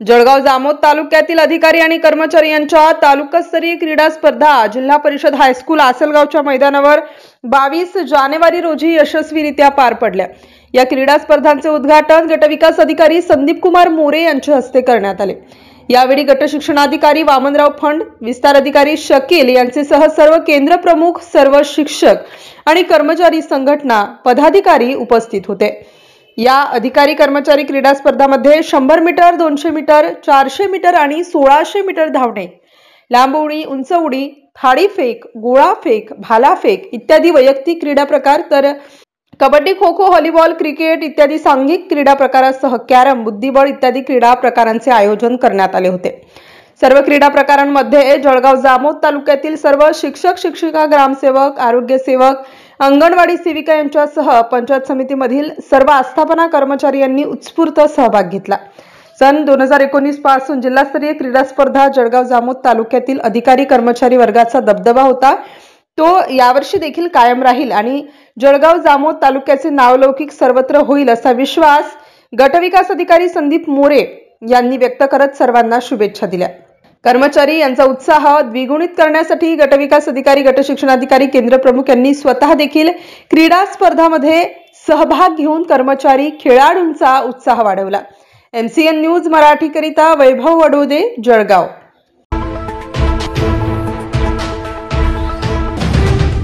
जळगाव जामोद तालुक्यातील अधिकारी आणि कर्मचारी यांच्या तालुकास्तरीय क्रीडा स्पर्धा जिल्हा परिषद हायस्कूल आसलगावच्या मैदानावर 22 जानेवारी रोजी यशस्वीरित्या पार पडल्या। या क्रीडा स्पर्धांचे उद्घाटन गटविकास अधिकारी संदीप कुमार मोरे यांच्या हस्ते करण्यात आले। यावेळी गट शिक्षणाधिकारी वामनराव फंड, विस्तार अधिकारी शकील यांच्यासह सर्व केंद्र प्रमुख, सर्व शिक्षक आणि कर्मचारी संघटना पदाधिकारी उपस्थित होते। या अधिकारी कर्मचारी क्रीडा स्पर्धांमध्ये 100 मीटर, 200 मीटर, 400 मीटर आणि 1600 मीटर धावणे, लांब उडी, उंच उडी, थाळी फेक, गोळा फेक, भाला फेक इत्यादी वैयक्तिक क्रीडा प्रकार, तर कबड्डी, खो खो, व्हॉलीबॉल, क्रिकेट इत्यादी सांघिक क्रीडा प्रकारासह कॅरम, बुद्धिबळ इत्यादी क्रीडा प्रकारांचे आयोजन करण्यात आले होते। सर्व क्रीडा प्रकारांमध्ये जळगाव जामोद तालुक्यातील सर्व शिक्षक, शिक्षिका, ग्रामसेवक, आरोग्य सेवक, अंगणवाडी सेविका यांच्यासह पंचायत समितीमधील सर्व आस्थापना कर्मचारी यांनी उत्स्फूर्त सहभाग घेतला। सन 2019 पासून जिल्हास्तरीय क्रीडा स्पर्धा जळगाव जामोद तालुक्यातील अधिकारी कर्मचारी वर्गाचा दबदबा होता, तो यावर्षी देखील कायम राहील आणि जळगाव जामोद तालुक्याचे नावलौकिक सर्वत्र होईल असा विश्वास गटविकास अधिकारी संदीप मोरे यांनी व्यक्त करत सर्वांना शुभेच्छा दिल्या। कर्मचारी यांचा उत्साह द्विगुणित करण्यासाठी गटविकास अधिकारी, गट शिक्षणाधिकारी, केंद्र प्रमुख यांनी स्वतः देखील क्रीडा स्पर्धांमध्ये सहभाग घेऊन कर्मचारी, खेळाडूंचा उत्साह वाढवला। MCN न्यूज मराठी करिता वैभव वडोदे, जळगाव।